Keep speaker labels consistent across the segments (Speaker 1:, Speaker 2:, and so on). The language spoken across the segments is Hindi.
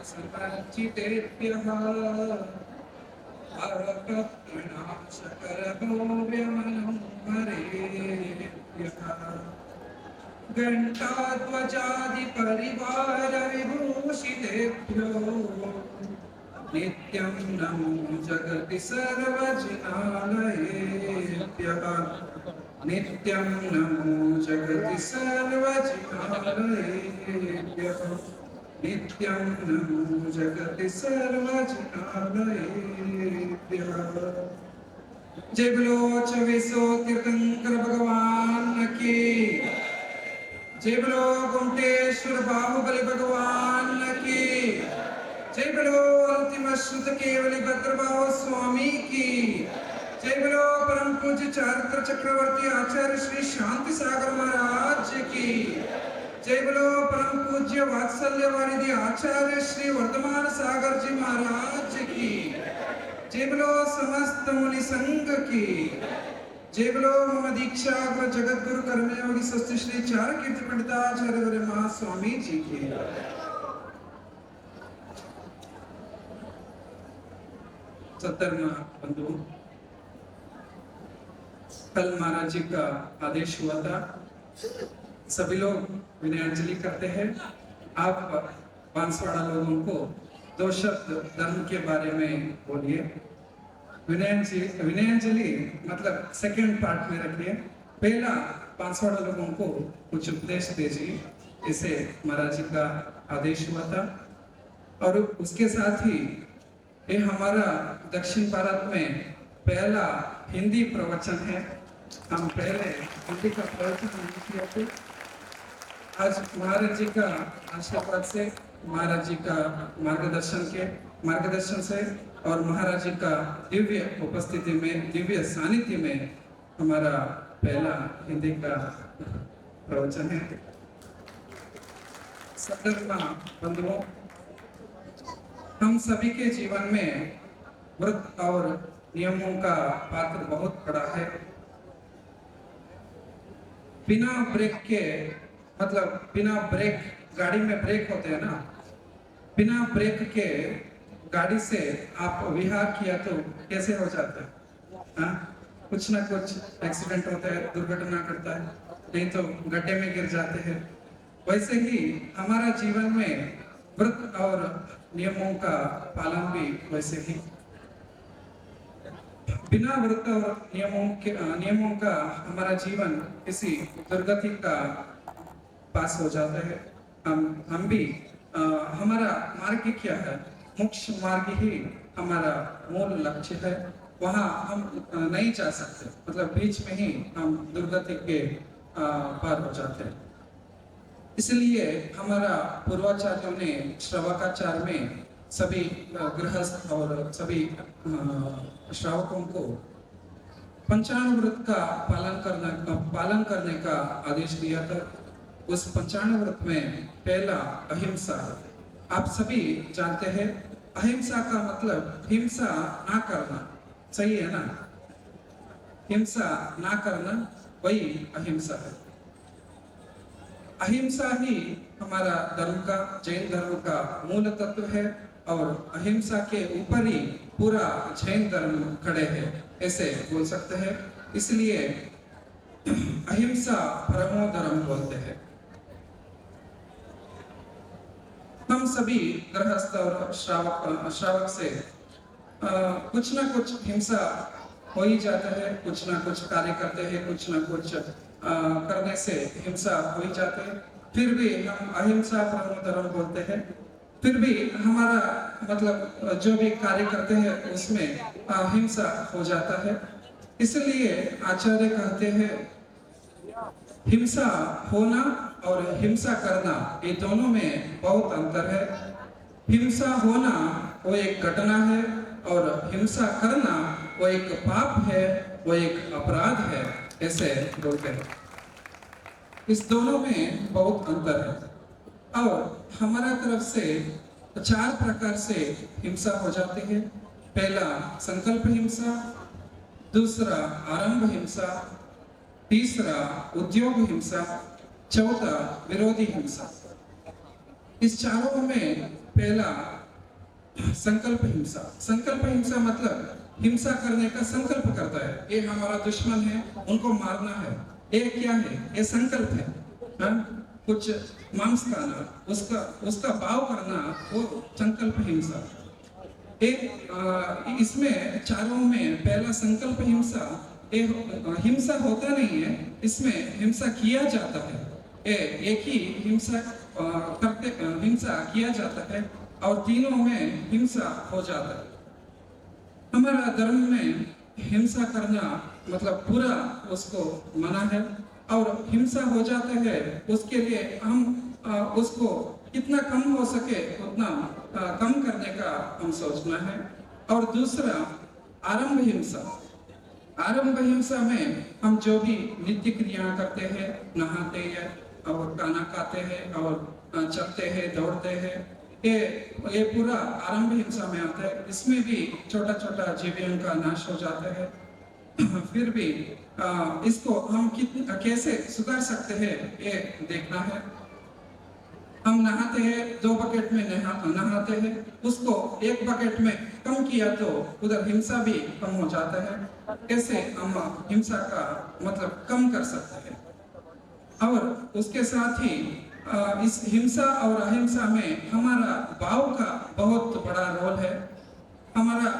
Speaker 1: समर्चितेभ्यः अरपप्रणाशकरगो व्यमनोहरेभ्यः घण्टाध्वजादिपरिवारविभूषितेभ्यो नित्यं नमो जगति सर्वजिनालयेभ्यः नित्यं नमो जगति सर्वजिनालयेभ्यः नित्यं नमो जगति सर्वजिनालयेभ्यः। जय बोलो चौबीसो तीर्थंकर भगवान की, जय बोलो गोमटेश्वर बाहुबली भगवान की, जय बोलो अंतिम शुद्ध केवली भद्रबाहु स्वामी की, जय बोलो परम पूज्य चारित्र चक्रवर्ती आचार्य श्री शांति सागर महाराज की, जय बोलो परम पूज्य वात्सल्य वारिधि आचार्य श्री वर्धमान सागर जी महाराज की, जय बोलो समस्त मुनि संघ की, जय बोलो मम दीक्षा जगत गुरु कर्मयोगी स्वस्ति श्री चार कीर्ति पंडिताचार्य वर्य महास्वामी जी की। सत्तरवा बंधु, कल महाराज जी का आदेश हुआ था, सभी लोग विनयाञ्जलि करते हैं। आप बांसवाड़ा लोगों को दो शब्द धर्म के बारे में बोलिए। विनयाञ्जलि मतलब सेकंड पार्ट में रखिए। पहला बांसवाड़ा लोगों को कुछ उपदेश दीजिए, इसे महाराज जी का आदेश हुआ था। और उसके साथ ही ये हमारा दक्षिण भारत में पहला हिंदी प्रवचन है। हम पहले हिंदी का प्रवचन नहीं किया थे। आज महाराज जी का आशीर्वाद से, महाराज जी का मार्गदर्शन से और महाराज जी का दिव्य उपस्थिति में, दिव्य सानिध्य में हमारा पहला हिंदी का प्रवचन है। सत्तरवा बंधुओं, हम सभी के जीवन में व्रत और नियमों का पात्र बहुत बड़ा है। बिना ब्रेक के, मतलब बिना ब्रेक, गाड़ी में ब्रेक होते हैं ना, बिना ब्रेक के गाड़ी से आप विहार किया तो कैसे हो जाता है? कुछ ना कुछ एक्सीडेंट होता है, दुर्घटना करता है, नहीं तो गड्ढे में गिर जाते हैं। वैसे ही हमारा जीवन में व्रत और नियमों का पालन भी वैसे ही। बिना व्रत और नियमों का हमारा जीवन किसी दुर्गति का पास हो जाता है। हम भी हमारा मार्ग क्या है? मोक्ष मार्ग ही हमारा मूल लक्ष्य है। वहाँ हम नहीं जा सकते, मतलब बीच में ही हम दुर्गति के पार हो जाते हैं। इसलिए हमारा पूर्वाचार्यों ने श्रावकाचार में सभी गृहस्थ और सभी श्रावकों को पंचाणुव्रत का पालन करने का आदेश दिया था। उस पंचाणुव्रत में पहला अहिंसा। आप सभी जानते हैं अहिंसा का मतलब हिंसा ना करना, सही है ना? हिंसा ना करना वही अहिंसा है। अहिंसा ही हमारा धर्म का, जैन धर्म का मूल तत्व है और अहिंसा के ऊपर ही पूरा जैन धर्म खड़े है, ऐसे बोल सकते हैं। इसलिए अहिंसा परमो धर्म बोलते हैं। हम सभी गृहस्थ और श्रावक से कुछ ना कुछ हिंसा हो ही जाता है, कुछ ना कुछ कार्य करते हैं, कुछ ना कुछ करने से हिंसा हो ही जाते है। फिर भी हम अहिंसा परमो धर्म बोलते हैं। फिर भी हमारा मतलब जो भी कार्य करते हैं उसमें हिंसा हो जाता है। इसलिए आचार्य कहते हैं हिंसा होना और हिंसा करना, ये दोनों में बहुत अंतर है। हिंसा होना वो एक घटना है और हिंसा करना वो एक पाप है, वो एक अपराध है, ऐसे बोलते हैं। इस दोनों में बहुत अंतर है। और हमारा तरफ से 4 प्रकार से हिंसा हो जाती है। पहला संकल्प हिंसा, दूसरा आरंभ हिंसा, तीसरा उद्योग हिंसा, चौथा विरोधी हिंसा। इस चारों में पहला संकल्प हिंसा। संकल्प हिंसा मतलब हिंसा करने का संकल्प करता है, ये हमारा दुश्मन है, उनको मारना है। ये क्या है? ये संकल्प है। हाँ? कुछ मांस खाना, उसका भाव करना, वो संकल्प हिंसा। इसमें चारों में पहला संकल्प हिंसा, हिंसा होता नहीं है, इसमें हिंसा किया जाता है। एक ही हिंसा हिंसा किया जाता है और तीनों में हिंसा हो जाता है। हमारा धर्म में हिंसा करना मतलब पूरा उसको मना है, और हिंसा हो जाता है उसके लिए हम उसको कितना कम हो सके उतना कम करने का हम सोचना है। और दूसरा आरंभ हिंसा। आरंभ हिंसा में हम जो भी नित्य क्रिया करते हैं, नहाते हैं और खाना खाते हैं और चलते हैं, दौड़ते हैं, ये पूरा आरंभ हिंसा में आता है। इसमें भी छोटा छोटा जीवियों का नाश हो जाता है। फिर भी इसको हम कैसे सुधार सकते हैं ये देखना है। हम नहाते हैं, 2 बकेट में नहाते हैं, उसको 1 बकेट में कम किया तो उधर हिंसा भी कम हो जाता है। कैसे हम हिंसा का मतलब कम कर सकते हैं। और उसके साथ ही इस हिंसा और अहिंसा में हमारा भाव का बहुत बड़ा रोल है। हमारा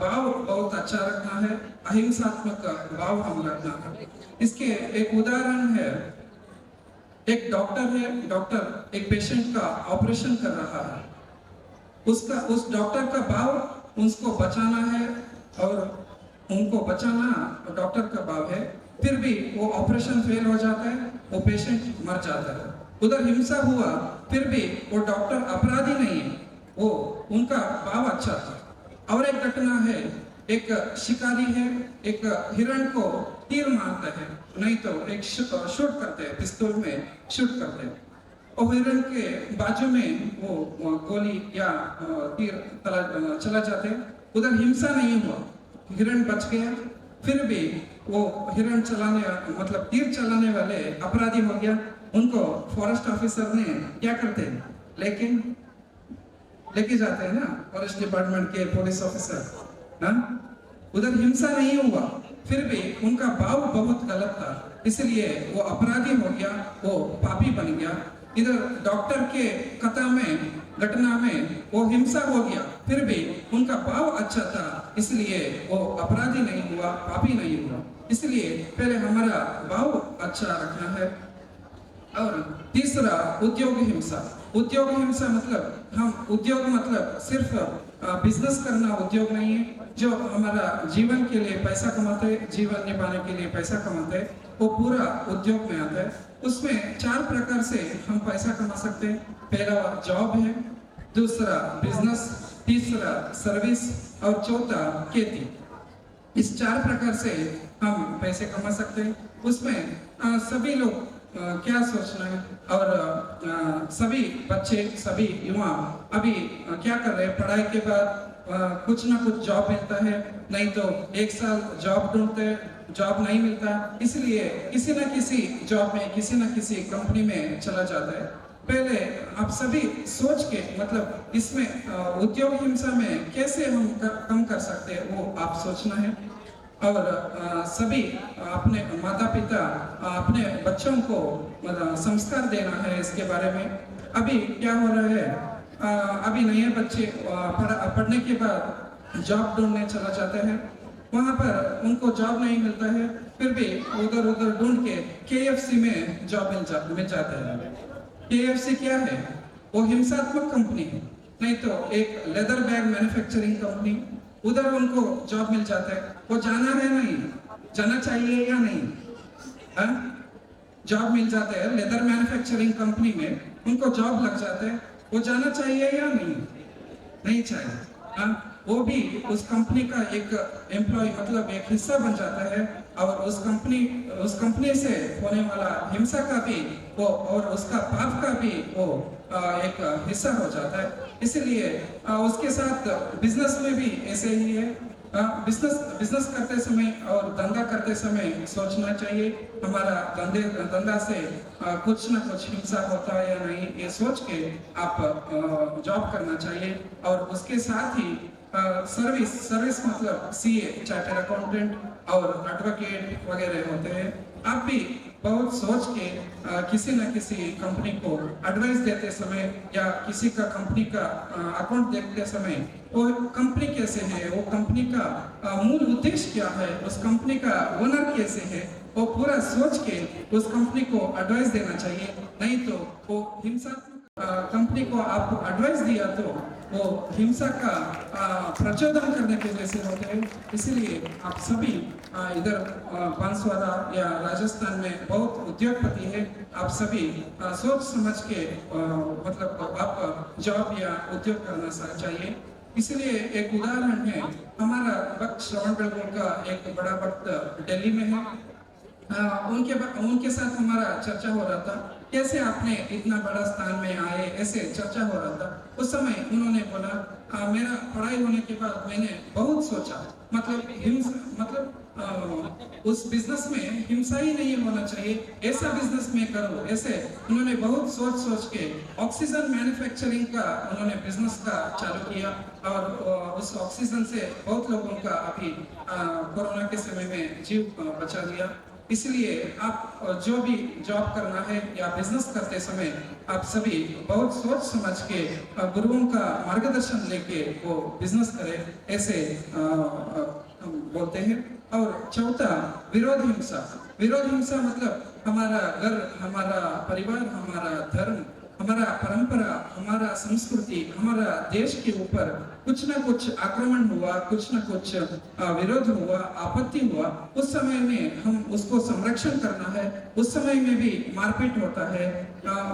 Speaker 1: भाव बहुत अच्छा रखना है, अहिंसात्मक भाव हम रखना है। इसके एक उदाहरण है, एक डॉक्टर एक पेशेंट का ऑपरेशन कर रहा है। उस डॉक्टर का भाव उसको बचाना है और उनको बचाना डॉक्टर का भाव है। फिर भी वो ऑपरेशन फेल हो जाता है, वो पेशेंट मर जाता है। उधर हिंसा हुआ, फिर भी वो डॉक्टर अपराधी नहीं है, वो उनका भाव अच्छा था। और एक घटना है, एक शिकारी है, एक हिरण को तीर मारता है, नहीं तो एक शूट करते हैं, पिस्तौल में शूट करते हैं, और हिरण के बाजू में वो गोली या तीर चला जाते हैं। उधर हिंसा नहीं हुआ, हिरण बच गया। फिर भी वो हिरण चलाने मतलब तीर चलाने वाले अपराधी हो गया। उनको फॉरेस्ट ऑफिसर ने क्या करते हैं, लेके जाते हैं ना, फॉरेस्ट डिपार्टमेंट के पुलिस ऑफिसर। हाँ, उधर हिंसा नहीं हुआ, फिर भी उनका भाव बहुत गलत था, इसलिए वो अपराधी हो गया, वो पापी बन गया। इधर डॉक्टर के कथा में घटना में वो हिंसा हो गया, फिर भी उनका भाव अच्छा था, इसलिए वो अपराधी नहीं हुआ, पापी नहीं हुआ। इसलिए पहले हमारा भाव अच्छा रखना है। और तीसरा उद्योग हिंसा। उद्योग हिंसा मतलब हम उद्योग मतलब सिर्फ बिजनेस करना उद्योग नहीं है। जो हमारा जीवन के लिए पैसा कमाते हैं, जीवन निभाने के लिए पैसा कमाते हैं, वो पूरा उद्योग में आता है। उसमें 4 प्रकार से हम पैसा कमा सकते हैं। पहला जॉब है, दूसरा बिजनेस, तीसरा सर्विस और चौथा खेती। इस 4 प्रकार से हम पैसे कमा सकते हैं। उसमें सभी लोग क्या सोचना है, और सभी बच्चे, सभी युवा अभी क्या कर रहे हैं, पढ़ाई के बाद कुछ ना कुछ जॉब मिलता है, नहीं तो 1 साल जॉब ढूंढते हैं, जॉब नहीं मिलता, इसलिए किसी न किसी जॉब में, किसी न किसी कंपनी में चला जाता है। पहले आप सभी सोच के मतलब इसमें उद्योग हिंसा में कैसे हम कम कर सकते हैं, वो आप सोचना है। और सभी अपने माता पिता अपने बच्चों को संस्कार देना है इसके बारे में। अभी क्या हो रहा है, अभी नए बच्चे पढ़ने के बाद जॉब ढूंढने चला जाते हैं, वहाँ पर उनको जॉब नहीं मिलता है, फिर भी उधर उधर ढूंढ के KFC में जॉब मिल जाता है। KFC क्या है, वो हिंसात्मक कंपनी है, नहीं तो एक लेदर बैग मैन्युफैक्चरिंग कंपनी, उधर उनको जॉब मिल जाता है। वो जाना है नहीं, जाना चाहिए या नहीं, जॉब मिल जाता है लेदर मैन्युफैक्चरिंग कंपनी में, उनको जॉब लग जाता है, वो जाना चाहिए या नहीं, नहीं चाहिए। वो भी उस कंपनी का एक एम्प्लॉय मतलब एक हिस्सा बन जाता है, और उस कंपनी से होने वाला हिंसा का भी वो और उसका पाप का भी वो एक हिस्सा हो जाता है। इसीलिए उसके साथ बिजनेस में भी ऐसे ही है। बिजनेस बिजनेस करते समय और धंधा करते समय सोचना चाहिए हमारा धंधा से कुछ ना कुछ हिंसा होता है या नहीं, ये सोच के आप जॉब करना चाहिए। और उसके साथ ही सर्विस सर्विस मतलब सीए, चार्टर्ड अकाउंटेंट और एडवोकेट वगैरह होते हैं। आप भी बहुत सोच के किसी न किसी कंपनी को एडवाइस देते समय या किसी का कंपनी का अकाउंट देखते समय वो कंपनी कैसे है, वो कंपनी का मूल उद्देश्य क्या है, उस कंपनी का ओनर कैसे है, वो पूरा सोच के उस कंपनी को एडवाइस देना चाहिए। नहीं तो वो हिंसात्मक कंपनी को आप एडवाइस दिया तो वो हिंसा का प्रचोदन करने के जैसे होते हैं। इसीलिए आप सभी इधर बांसवाड़ा या राजस्थान में बहुत उद्योगपति है, आप सभी सोच समझ के मतलब आप जॉब या उद्योग करना चाहिए। इसलिए एक उदाहरण है, हमारा वक्त श्रवण बेलगोल का एक बड़ा वक्त दिल्ली में है। उनके साथ हमारा चर्चा हो रहा था, कैसे आपने इतना बड़ा स्थान में आए, ऐसे चर्चा हो रहा था। उस समय उन्होंने बोला मेरा पढ़ाई होने के बाद मैंने बहुत सोचा, मतलब उस बिजनेस में हिंसा ही नहीं होना चाहिए, ऐसा बिजनेस में करो ऐसे। उन्होंने बहुत सोच सोच के ऑक्सीजन मैन्युफैक्चरिंग का उन्होंने बिजनेस का चालू किया। और उस ऑक्सीजन से बहुत लोगों का अभी कोरोना के समय में जीव बचा लिया। इसलिए आप जो भी जॉब करना है या बिजनेस करते समय आप सभी बहुत सोच समझ के गुरुओं का मार्गदर्शन लेके वो बिजनेस करें, ऐसे हम बोलते हैं। और चौथा, विरोध हिंसा। विरोध हिंसा मतलब हमारा घर, हमारा परिवार, हमारा धर्म, हमारा परंपरा, हमारा संस्कृति, हमारा देश के ऊपर कुछ ना कुछ आक्रमण हुआ, कुछ ना कुछ विरोध हुआ, आपत्ति हुआ, उस समय में हम उसको संरक्षण करना है। उस समय में भी मारपीट होता है,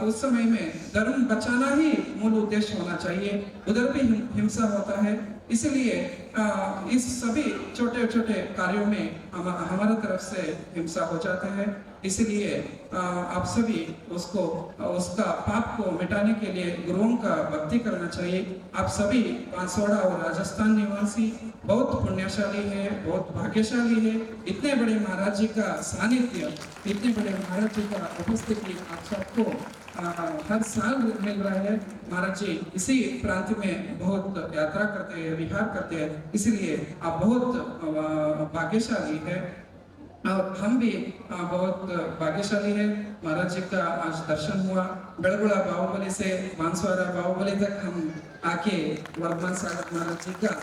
Speaker 1: उस समय में धर्म बचाना ही मूल उद्देश्य होना चाहिए, उधर भी हिंसा होता है। इसलिए इस सभी छोटे छोटे कार्यों में हमारे तरफ से हिंसा हो जाते हैं। इसलिए आप सभी उसको उसका पाप को मिटाने के लिए गुरुओं का भक्ति करना चाहिए। आप सभी बांसवाड़ा और राजस्थान निवासी बहुत पुण्यशाली है, बहुत भाग्यशाली है। इतने बड़े महाराज जी का सानिध्य, इतने बड़े महाराज जी का उपस्थिति आप सबको हर साल मिल रहा है। महाराज जी इसी प्रांत में बहुत यात्रा करते हैं, विहार करते हैं, इसलिए आप बहुत भाग्यशाली है। और हम भी बहुत भाग्यशाली है। महाराज जी का आज दर्शन हुआ, बेलगुड़ा बाहुबली से बांसवाड़ा बाहुबली तक हम आके वर्धमान सागर महाराज जी का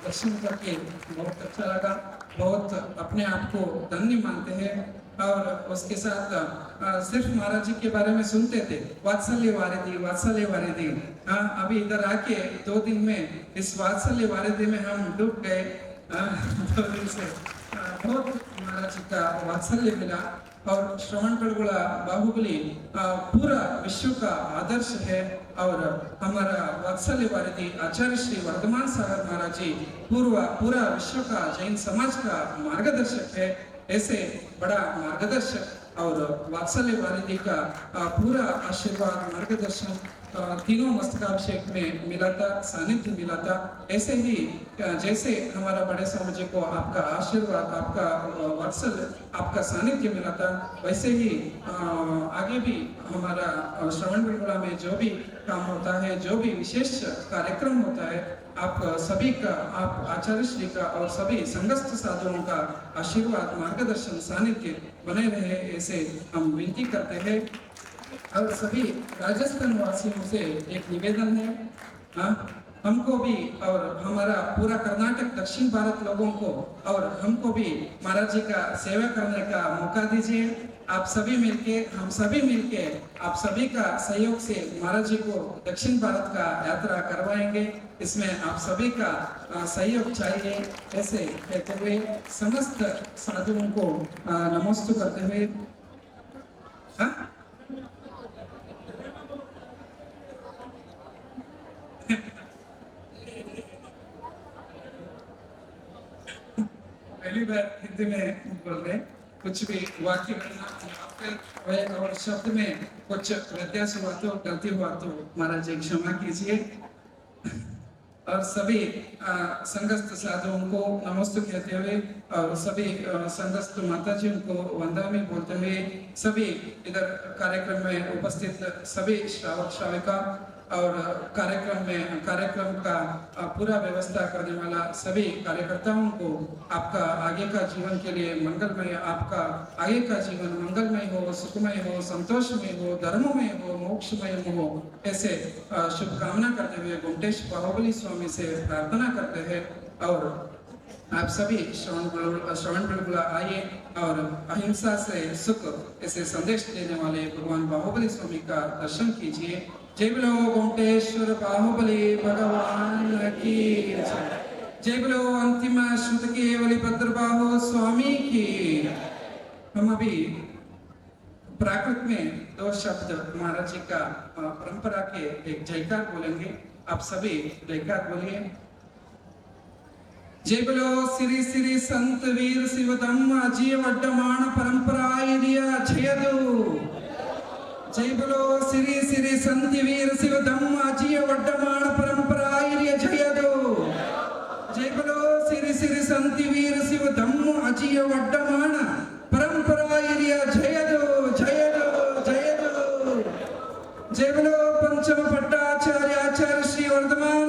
Speaker 1: दर्शन करके बहुत अच्छा लगा। बहुत अपने आप को धन्य मानते हैं। और उसके साथ सिर्फ महाराज जी के बारे में सुनते थे, वात्सल्य वारिधि, वात्सल्य वारिधि। अभी इधर आके 2 दिन में इस वात्सल्य वारिधि में हम डूब गए। 2 दिन से बहुत महाराज जी का वात्सल्य मिला। और श्रवण बेलगुड़ा बाहुबली पूरा विश्व का आदर्श है। और हमारा वात्सल्य वारिधि आचार्य श्री वर्धमान सागर महाराज जी पूरा विश्व का जैन समाज का मार्गदर्शक है। ऐसे बड़ा मार्गदर्शक और वात्सल्य वारिधि का पूरा आशीर्वाद मार्गदर्शन तीनों मस्तकाभिषेक में मिला था, सानिध्य मिला था। ऐसे ही जैसे हमारा बड़े स्वामी जी को आपका आशीर्वाद, आपका वात्सल्य, आपका सानिध्य मिला था, वैसे ही आगे भी हमारा श्रवण बेलगुड़ा में जो भी काम होता है, जो भी विशेष कार्यक्रम होता है, आप सभी का, आप आचार्य श्री का और सभी संगस्थ साधुओं का आशीर्वाद, मार्गदर्शन, सानिध्य बने रहे, ऐसे हम विनती करते हैं। और सभी राजस्थान वासियों से एक निवेदन है, हमको भी और हमारा पूरा कर्नाटक दक्षिण भारत लोगों को और हमको भी महाराज जी का सेवा करने का मौका दीजिए। आप सभी मिलके, हम सभी मिलके, आप सभी का सहयोग से महाराज जी को दक्षिण भारत का यात्रा करवाएंगे। इसमें आप सभी का सहयोग चाहिए। ऐसे कहते हुए समस्त साधुओं को नमस्ते करते हुए पहली बार हिंदी में बोल रहे, कुछ भी वाक्य और शब्द में कुछ व्यत्यास हुआ तो गलती हुआ तो महाराज जी क्षमा कीजिए। और सभी संगस्थ साधुओं को नमस्ते कहते हुए और सभी संगस्थ माता जी को वंदनामि बोलते हुए सभी इधर कार्यक्रम में उपस्थित सभी श्रावक श्राविका और कार्यक्रम का पूरा व्यवस्था करने वाला सभी कार्यकर्ताओं को आपका आगे का जीवन के लिए मंगलमय, आपका आगे का जीवन मंगलमय हो, सुखमय हो, संतोषमय हो, धर्ममय हो, मोक्षमय हो, ऐसे शुभकामना करते हुए गुंटेश बाहुबली स्वामी से प्रार्थना करते हैं। और आप सभी श्रवण बिल्कुल आइए और अहिंसा से सुख ऐसे संदेश देने वाले भगवान बाहुबली स्वामी का दर्शन कीजिए। जय बोलो गुंटेश्वर बाहुबली भगवान की जय। जय बोलो अंतिम श्रुत केवली भद्रबाहु स्वामी की। हम अभी प्राकृत में दो शब्द महाराज जी का परंपरा के एक जयकार बोलेंगे। आप सभी जयकार बोलिए। जय बोलो श्री श्री संत वीर शिवधम्म अजीय वड्डमान परंपरा जयदु। जय बोलो श्री श्री संत वीर शिवधम्म अजीय वड्डमान परंपरा जयदु। जय बोलो श्री श्री संत वीर शिवधम्म अजीय वड्डमान परंपरा जयदु जयदु जयदु। जय बोलो पंचम पट्टाचार्य आचार्य श्री वर्धमान